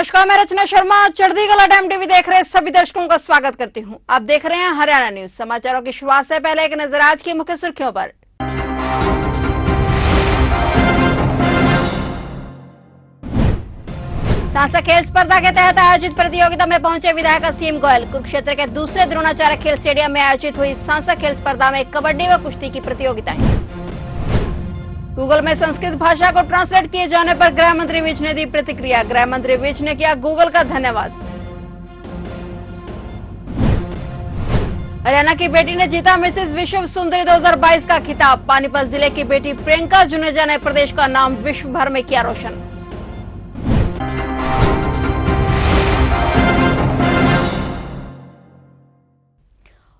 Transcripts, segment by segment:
नमस्कार, मैं रचना Sharma चढ़ीगढ़ time TV देख रहे सभी दर्शकों का स्वागत करती हूं। आप देख रहे हैं हरियाणा न्यूज। समाचारों की शुरुआत से पहले एक नजर आज की मुख्य सुर्खियों पर। सांसद खेल स्पर्धा के तहत आयोजित प्रतियोगिता में पहुंचे विधायक असीम गोयल। कुरुक्षेत्र के दूसरे द्रोणाचार्य खेल स्टेडियम में आयोजित हुई सांसद खेल स्पर्धा में कबड्डी व कुश्ती की प्रतियोगिताएं। गूगल में संस्कृत भाषा को ट्रांसलेट किए जाने पर गृह मंत्री विज ने दी प्रतिक्रिया। गृह मंत्री विज ने किया गूगल का धन्यवाद। हरियाणा की बेटी ने जीता मिसेस विश्व सुंदरी 2022 का खिताब। पानीपत जिले की बेटी प्रियंका जुनेजा ने प्रदेश का नाम विश्व भर में किया रोशन।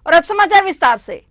और अब समाचार विस्तार से।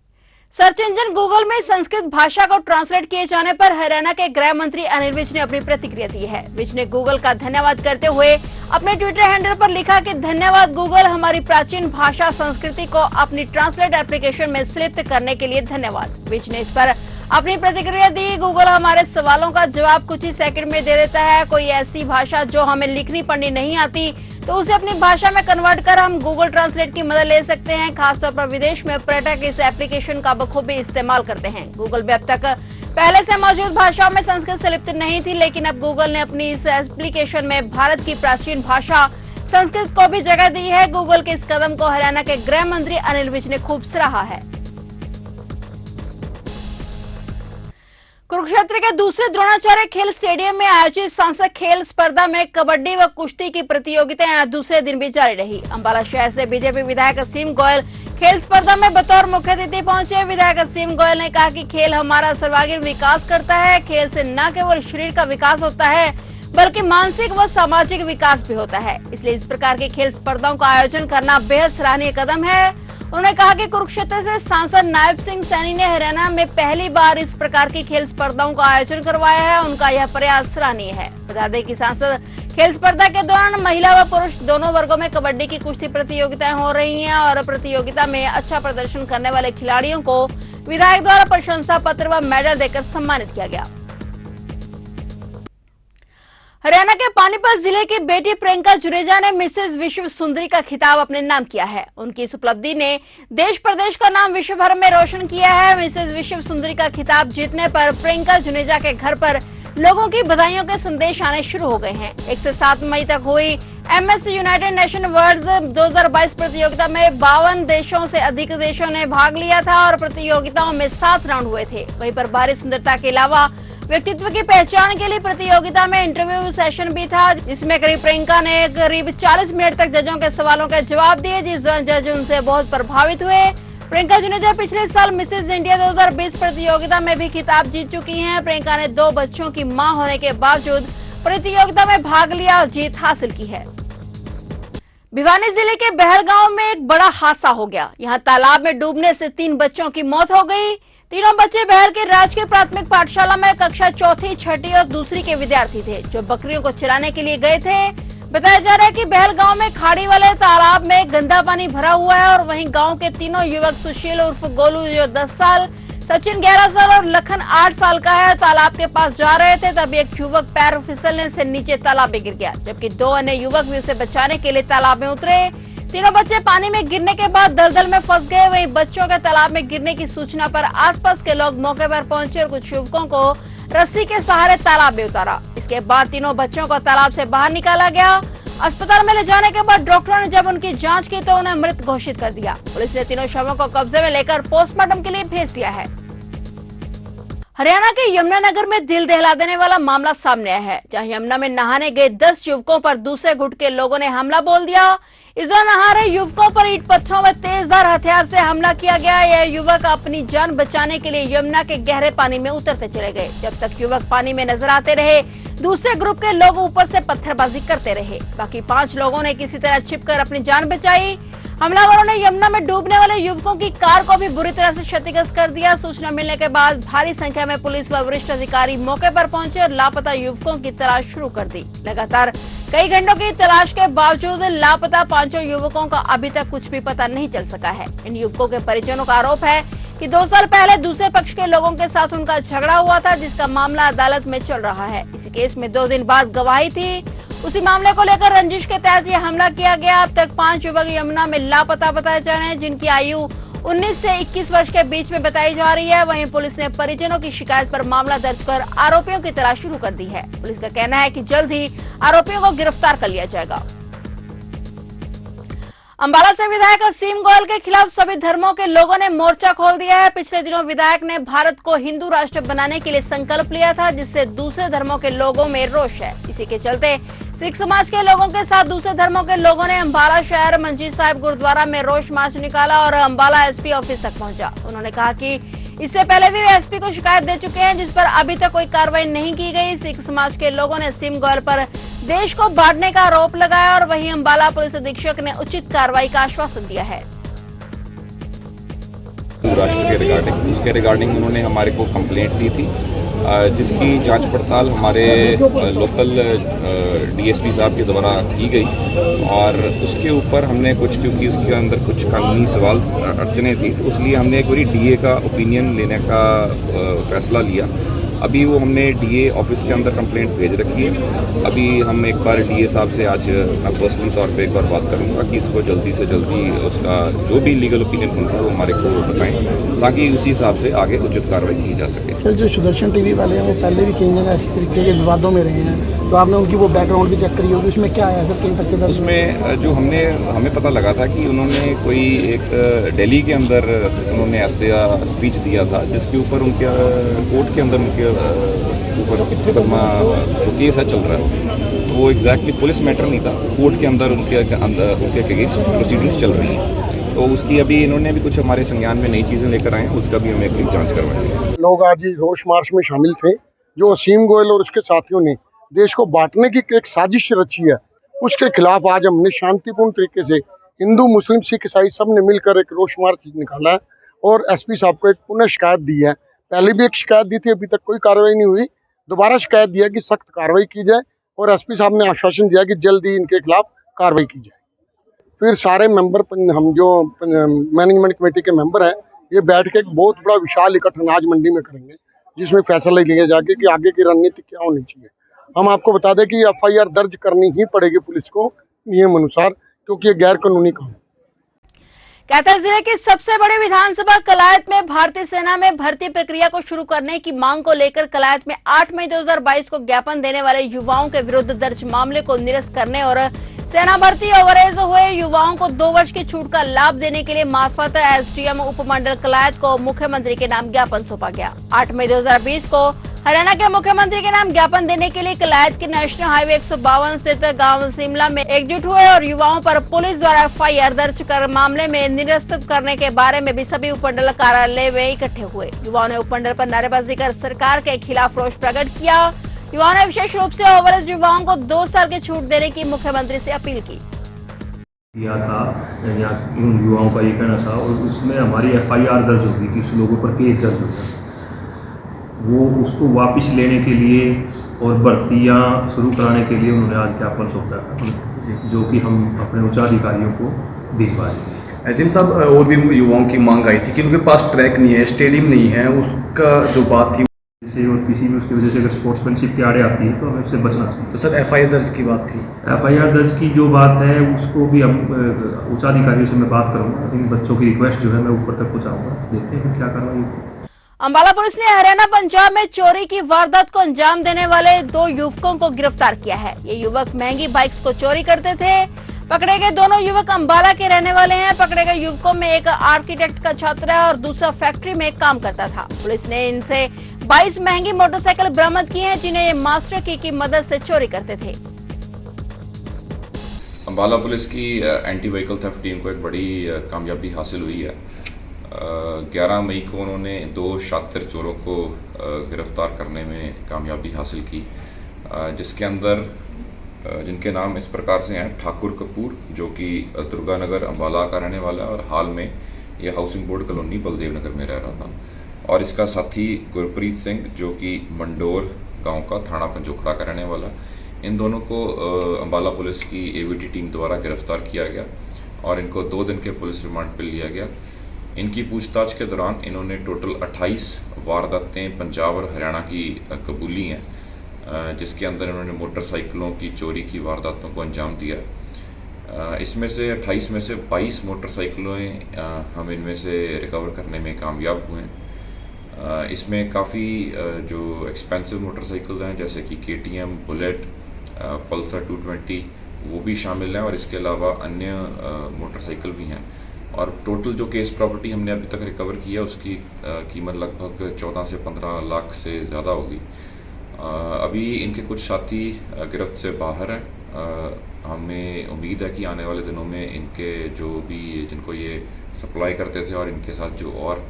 सर्च इंजन गूगल में संस्कृत भाषा को ट्रांसलेट किए जाने पर हरियाणा के गृह मंत्री अनिल विज ने अपनी प्रतिक्रिया दी है। विज ने गूगल का धन्यवाद करते हुए अपने ट्विटर हैंडल पर लिखा कि धन्यवाद गूगल, हमारी प्राचीन भाषा संस्कृति को अपनी ट्रांसलेट एप्लीकेशन में स्लिप्त करने के लिए धन्यवाद। विज ने इस पर अपनी प्रतिक्रिया दी। गूगल हमारे सवालों का जवाब कुछ ही सेकंड में दे देता है। कोई ऐसी भाषा जो हमें लिखनी पढ़नी नहीं आती तो उसे अपनी भाषा में कन्वर्ट कर हम गूगल ट्रांसलेट की मदद ले सकते हैं। खासतौर पर विदेश में पर्यटक इस एप्लीकेशन का बखूबी इस्तेमाल करते हैं। गूगल में अब तक पहले से मौजूद भाषाओं में संस्कृत संलिप्त नहीं थी, लेकिन अब गूगल ने अपनी इस एप्लीकेशन में भारत की प्राचीन भाषा संस्कृत को भी जगह दी है। गूगल के इस कदम को हरियाणा के गृह मंत्री अनिल विज ने खूब सराहा है। कुरुक्षेत्र के दूसरे द्रोणाचार्य खेल स्टेडियम में आयोजित सांसद खेल स्पर्धा में कबड्डी व कुश्ती की प्रतियोगिताएं आज दूसरे दिन भी जारी रही। अंबाला शहर से बीजेपी विधायक असीम गोयल खेल स्पर्धा में बतौर मुख्य अतिथि पहुंचे। विधायक असीम गोयल ने कहा कि खेल हमारा सर्वांगीण विकास करता है। खेल से न केवल शरीर का विकास होता है बल्कि मानसिक व सामाजिक विकास भी होता है, इसलिए इस प्रकार की खेल स्पर्धाओं का आयोजन करना बेहद सराहनीय कदम है। उन्होंने कहा कि कुरुक्षेत्र से सांसद नायब सिंह सैनी ने हरियाणा में पहली बार इस प्रकार की खेल स्पर्धाओं का आयोजन करवाया है। उनका यह प्रयास सराहनीय है। बता दें कि सांसद खेल स्पर्धा के दौरान महिला व पुरुष दोनों वर्गों में कबड्डी की कुश्ती प्रतियोगिताएं हो रही हैं और प्रतियोगिता में अच्छा प्रदर्शन करने वाले खिलाड़ियों को विधायक द्वारा प्रशंसा पत्र व मेडल देकर सम्मानित किया गया। हरियाणा के पानीपत जिले की बेटी प्रियंका जुनेजा ने मिसेस विश्व सुंदरी का खिताब अपने नाम किया है। उनकी इस उपलब्धि ने देश प्रदेश का नाम विश्व भर में रोशन किया है। मिसेस विश्व सुंदरी का खिताब जीतने पर प्रियंका जुनेजा के घर पर लोगों की बधाइयों के संदेश आने शुरू हो गए हैं। 1 से 7 मई तक हुई एमएस यूनाइटेड नेशन वर्ल्ड 2022 प्रतियोगिता में 52 देशों से अधिक देशों ने भाग लिया था और प्रतियोगिताओं में 7 राउंड हुए थे। वहीं पर बाहरी सुंदरता के अलावा व्यक्तित्व की पहचान के लिए प्रतियोगिता में इंटरव्यू सेशन भी था, जिसमें करीब प्रियंका ने करीब 40 मिनट तक जजों के सवालों के जवाब दिए, जिस जज उनसे बहुत प्रभावित हुए। प्रियंका जुनेजा पिछले साल मिसेस इंडिया 2020 प्रतियोगिता में भी खिताब जीत चुकी हैं। प्रियंका ने 2 बच्चों की मां होने के बावजूद प्रतियोगिता में भाग लिया और जीत हासिल की है। भिवानी जिले के बहल गांव में एक बड़ा हादसा हो गया। यहां तालाब में डूबने से 3 बच्चों की मौत हो गई। तीनों बच्चे बहल के राजकीय प्राथमिक पाठशाला में कक्षा 4ठी, 6ठी और 2री के विद्यार्थी थे, जो बकरियों को चराने के लिए गए थे। बताया जा रहा है कि बहल गांव में खाड़ी वाले तालाब में गंदा पानी भरा हुआ है और वहीं गांव के तीनों युवक सुशील उर्फ गोलू जो 10 साल, सचिन 11 साल और लखन 8 साल का है, तालाब के पास जा रहे थे। तब एक युवक पैर फिसलने से नीचे तालाब में गिर गया, जबकि 2 अन्य युवक भी उसे बचाने के लिए तालाब में उतरे। तीनों बच्चे पानी में गिरने के बाद दलदल में फंस गए। वहीं बच्चों के तालाब में गिरने की सूचना पर आसपास के लोग मौके पर पहुंचे और कुछ युवकों को रस्सी के सहारे तालाब में उतारा। इसके बाद तीनों बच्चों को तालाब से बाहर निकाला गया। अस्पताल में ले जाने के बाद डॉक्टरों ने जब उनकी जांच की तो उन्हें मृत घोषित कर दिया। पुलिस ने तीनों शवों को कब्जे में लेकर पोस्टमार्टम के लिए भेज दिया है। हरियाणा के यमुनानगर में दिल दहला देने वाला मामला सामने आया है, जहां यमुना में नहाने गए 10 युवकों पर दूसरे गुट के लोगों ने हमला बोल दिया। इस दौरान नहा रहे युवकों पर ईंट पत्थरों व तेजधार हथियार से हमला किया गया। यह युवक अपनी जान बचाने के लिए यमुना के गहरे पानी में उतरते चले गए। जब तक युवक पानी में नजर आते रहे, दूसरे ग्रुप के लोग ऊपर से पत्थरबाजी करते रहे। बाकी 5 लोगों ने किसी तरह छिपकर अपनी जान बचाई। हमलावरों ने यमुना में डूबने वाले युवकों की कार को भी बुरी तरह से क्षतिग्रस्त कर दिया। सूचना मिलने के बाद भारी संख्या में पुलिस व वरिष्ठ अधिकारी मौके पर पहुंचे और लापता युवकों की तलाश शुरू कर दी। लगातार कई घंटों की तलाश के बावजूद लापता 5 युवकों का अभी तक कुछ भी पता नहीं चल सका है। इन युवकों के परिजनों का आरोप है कि 2 साल पहले दूसरे पक्ष के लोगों के साथ उनका झगड़ा हुआ था, जिसका मामला अदालत में चल रहा है। इस केस में 2 दिन बाद गवाही थी उसी मामले को लेकर रंजिश के तहत यह हमला किया गया। अब तक 5 युवक यमुना में लापता बताए जा रहे हैं, जिनकी आयु 19 से 21 वर्ष के बीच में बताई जा रही है। वहीं पुलिस ने परिजनों की शिकायत पर मामला दर्ज कर आरोपियों की तलाश शुरू कर दी है। पुलिस का कहना है कि जल्द ही आरोपियों को गिरफ्तार कर लिया जाएगा। अंबाला से विधायक असीम गोयल के खिलाफ सभी धर्मों के लोगों ने मोर्चा खोल दिया है। पिछले दिनों विधायक ने भारत को हिंदू राष्ट्र बनाने के लिए संकल्प लिया था, जिससे दूसरे धर्मों के लोगों में रोष है। इसी के चलते सिख समाज के लोगों के साथ दूसरे धर्मों के लोगों ने अंबाला शहर मंजीर साहिब गुरुद्वारा में रोष मार्च निकाला और अंबाला एसपी ऑफिस तक पहुंचा। उन्होंने कहा कि इससे पहले भी वे एसपी को शिकायत दे चुके हैं, जिस पर अभी तक कोई कार्रवाई नहीं की गई। सिख समाज के लोगों ने असीम गोयल पर देश को बांटने का आरोप लगाया और वहीं अंबाला पुलिस अधीक्षक ने उचित कार्रवाई का आश्वासन दिया है। राष्ट्र के उसके रिगार्डिंग उन्होंने हमारे को कंप्लेंट दी थी, जिसकी जांच पड़ताल हमारे लोकल डीएसपी साहब के द्वारा की गई और उसके ऊपर हमने कुछ, क्योंकि उसके अंदर कुछ कानूनी सवाल अड़चने थी, तो इसलिए हमने एक बारी डीए का ओपिनियन लेने का फैसला लिया। अभी वो हमने डीए ऑफिस के अंदर कंप्लेंट भेज रखी है। अभी हम एक बार डीए साहब से आज मैं पर्सनल तौर पे एक बार बात करूंगा कि इसको जल्दी से जल्दी उसका जो भी लीगल ओपिनियन बन रहा है वो हमारे को बताएं, ताकि उसी हिसाब से आगे उचित कार्रवाई की जा सके। सर, जो सुदर्शन टीवी वाले हैं वो पहले भी कई जगह इस तरीके के विवादों में रहे हैं, तो आपने उनकी वो बैकग्राउंड भी चेक करी होगी, उसमें क्या आया सर, कई पर्चे दर्ज? उसमें जो हमें पता लगा था कि उन्होंने कोई एक दिल्ली के अंदर उन्होंने ऐसे स्पीच दिया था, जिसके ऊपर उनके कोर्ट के अंदर उनके ऊपर मुकदमा जो केस है चल रहा है, तो वो एग्जैक्टली पुलिस मैटर नहीं था, कोर्ट के अंदर उनके अगेंस्ट प्रोसीडिंग्स चल रही हैं। तो उसकी अभी इन्होंने भी कुछ हमारे संज्ञान में नई चीज़ें लेकर आए हैं, उसका भी हमें एक जांच करवाएंगे। लोग आज रोष मार्च में शामिल थे, जो असीम गोयल और उसके साथियों ने देश को बांटने की एक साजिश रची है, उसके खिलाफ आज हमने शांतिपूर्ण तरीके से हिंदू मुस्लिम सिख ईसाई सब ने मिलकर एक रोष मार्च निकाला है और एसपी साहब को एक पुनः शिकायत दी है। पहले भी एक शिकायत दी थी, अभी तक कोई कार्रवाई नहीं हुई। दोबारा शिकायत दिया कि सख्त कार्रवाई की जाए और एसपी साहब ने आश्वासन दिया कि जल्द ही इनके खिलाफ कार्रवाई की जाए। फिर सारे मेंबर, हम जो मैनेजमेंट कमेटी के मेंबर हैं, ये बैठ के एक बहुत बड़ा विशाल इकट्ठा अनाज मंडी में करेंगे, जिसमें फैसला लिया जाएगा कि आगे की रणनीति क्या होनी चाहिए। हम आपको बता दें कि एफआईआर दर्ज करनी ही पड़ेगी पुलिस को नियम अनुसार, क्योंकि ये गैर कानूनी काम है। कैथल जिले की सबसे बड़ी विधानसभा कलायत में भारतीय सेना में भर्ती प्रक्रिया को शुरू करने की मांग को लेकर कलायत में 8 मई 2022 को ज्ञापन देने वाले युवाओं के विरुद्ध दर्ज मामले को निरस्त करने और सेना भर्ती ओवरेज हुए युवाओं को 2 वर्ष की छूट का लाभ देने के लिए मार्फत एसडीएम उपमंडल कलायत को मुख्यमंत्री के नाम ज्ञापन सौंपा गया। 8 मई 2020 को हरियाणा के मुख्यमंत्री के नाम ज्ञापन देने के लिए कलायत के नेशनल हाईवे 152 स्थित गांव शिमला में एकजुट हुए और युवाओं पर पुलिस द्वारा एफआईआर दर्ज कर मामले में निरस्त करने के बारे में भी सभी उपमंडल कार्यालय में इकट्ठे हुए। युवाओं ने उपमंडल पर नारेबाजी कर सरकार के खिलाफ रोष प्रकट किया। युवाओं ने विशेष रूप से ओवरएज युवाओं को 2 साल की छूट देने की मुख्यमंत्री से अपील की। किया था उन युवाओं का ये कहना था और उसमें हमारी एफआईआर दर्ज होगी कि उस लोगों पर केस दर्ज होगा, वो उसको वापस लेने के लिए और भर्तियाँ शुरू कराने के लिए उन्होंने आज ज्ञापन सौंपा है, जो कि हम अपने उच्चाधिकारियों को भिजवाएंगे। जिन साहब, और भी युवाओं की मांग आई थी कि उनके पास ट्रैक नहीं है, स्टेडियम नहीं है, उसका जो बात थी जैसे और किसी भी उसकी वजह से अगर स्पोर्ट्समैनशिप की आड़े आती है तो हमें उससे बचना चाहिए। तो सर एफआईआर दर्ज की बात थी, एफआईआर दर्ज की जो बात है उसको भी हम उच्चाधिकारियों से मैं बात करूँगा, इन बच्चों की रिक्वेस्ट जो है मैं ऊपर तक पहुँचाऊँगा, देखते हैं क्या कार्रवाई। अंबाला पुलिस ने हरियाणा पंजाब में चोरी की वारदात को अंजाम देने वाले 2 युवकों को गिरफ्तार किया है। ये युवक महंगी बाइक्स को चोरी करते थे। पकड़े गए दोनों युवक अंबाला के रहने वाले हैं। पकड़े गए युवकों में एक आर्किटेक्ट का छात्र है और दूसरा फैक्ट्री में काम करता था। पुलिस ने इनसे 22 महंगी मोटरसाइकिल बरामद की है, जिन्हें ये मास्टर की मदद से चोरी करते थे। अंबाला पुलिस की एंटी व्हीकल थेफ्ट टीम को एक बड़ी कामयाबी हासिल हुई है। 11 मई को उन्होंने 2 शातिर चोरों को गिरफ्तार करने में कामयाबी हासिल की, जिसके अंदर जिनके नाम इस प्रकार से हैं: ठाकुर कपूर, जो कि दुर्गानगर अंबाला का रहने वाला है और हाल में ये housing board colony Baldev Nagar में रह रहा था, और इसका साथी गुरप्रीत सिंह, जो कि मंडोर गांव का थाना पंजोखड़ा का रहने वाला। इन दोनों को अंबाला पुलिस की एवीटी टीम द्वारा गिरफ्तार किया गया और इनको 2 दिन के पुलिस रिमांड पर लिया गया। इनकी पूछताछ के दौरान इन्होंने टोटल 28 वारदातें पंजाब और हरियाणा की कबूली हैं, जिसके अंदर इन्होंने मोटरसाइकिलों की चोरी की वारदातों को अंजाम दिया। इसमें से 28 में से 22 मोटरसाइकिलें हम इनमें से रिकवर करने में कामयाब हुए हैं। इसमें काफ़ी जो एक्सपेंसिव मोटरसाइकिल्स हैं जैसे कि KTM, बुलेट, पल्सर 220 वो भी शामिल हैं और इसके अलावा अन्य मोटरसाइकिल भी हैं। और टोटल जो केस प्रॉपर्टी हमने अभी तक रिकवर की है उसकी कीमत लगभग 14 से 15 लाख से ज़्यादा होगी। अभी इनके कुछ साथी गिरफ्त से बाहर हैं। हमें उम्मीद है कि आने वाले दिनों में इनके जो भी जिनको ये सप्लाई करते थे और इनके साथ जो और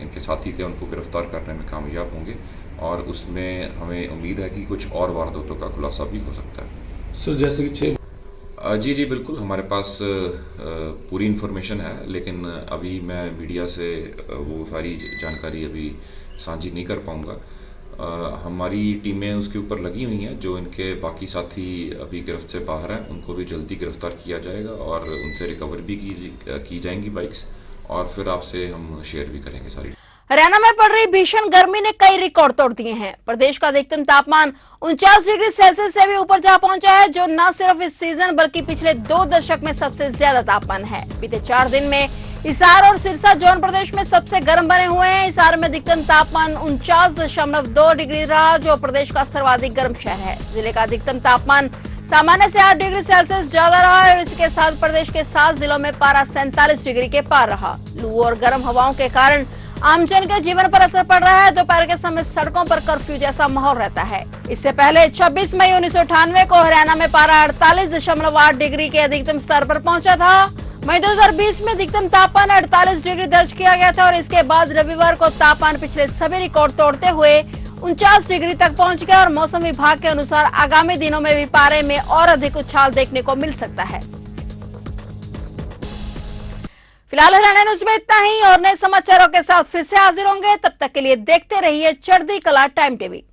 इनके साथी थे उनको गिरफ्तार करने में कामयाब होंगे और उसमें हमें उम्मीद है कि कुछ और वारदातों का खुलासा भी हो सकता है। सर जैसे कि जी बिल्कुल, हमारे पास पूरी इन्फॉर्मेशन है, लेकिन अभी मैं मीडिया से वो सारी जानकारी अभी साझी नहीं कर पाऊँगा। हमारी टीमें उसके ऊपर लगी हुई हैं। जो इनके बाकी साथी अभी गिरफ्त से बाहर हैं उनको भी जल्दी गिरफ्तार किया जाएगा और उनसे रिकवर भी की जाएंगी बाइक्स और फिर आपसे हम शेयर भी करेंगे सारी। हरियाणा में पड़ रही भीषण गर्मी ने कई रिकॉर्ड तोड़ दिए हैं। प्रदेश का अधिकतम तापमान 49 डिग्री सेल्सियस से भी ऊपर जा पहुंचा है, जो न सिर्फ इस सीजन बल्कि पिछले 2 दशक में सबसे ज्यादा तापमान है। बीते 4 दिन में हिसार और सिरसा जोन प्रदेश में सबसे गर्म बने हुए हैं। हिसार में अधिकतम तापमान 49.2 डिग्री रहा, जो प्रदेश का सर्वाधिक गर्म शहर है। जिले का अधिकतम तापमान सामान्य से 8 डिग्री सेल्सियस ज्यादा रहा है और इसके साथ प्रदेश के 7 जिलों में पारा 47 डिग्री के पार रहा। लू और गर्म हवाओं के कारण आमजन के जीवन पर असर पड़ रहा है। दोपहर के समय सड़कों पर कर्फ्यू जैसा माहौल रहता है। इससे पहले 26 मई 1998 को हरियाणा में पारा 48.8 डिग्री के अधिकतम स्तर पर पहुंचा था। मई 2020 में अधिकतम तापमान 48 डिग्री दर्ज किया गया था और इसके बाद रविवार को तापमान पिछले सभी रिकॉर्ड तोड़ते हुए 49 डिग्री तक पहुंच गया और मौसम विभाग के अनुसार आगामी दिनों में भी पारे में और अधिक उछाल देखने को मिल सकता है। फिलहाल हरियाणा न्यूज में इतना ही और नए समाचारों के साथ फिर से हाजिर होंगे। तब तक के लिए देखते रहिए चढ़ती कला टाइम टीवी।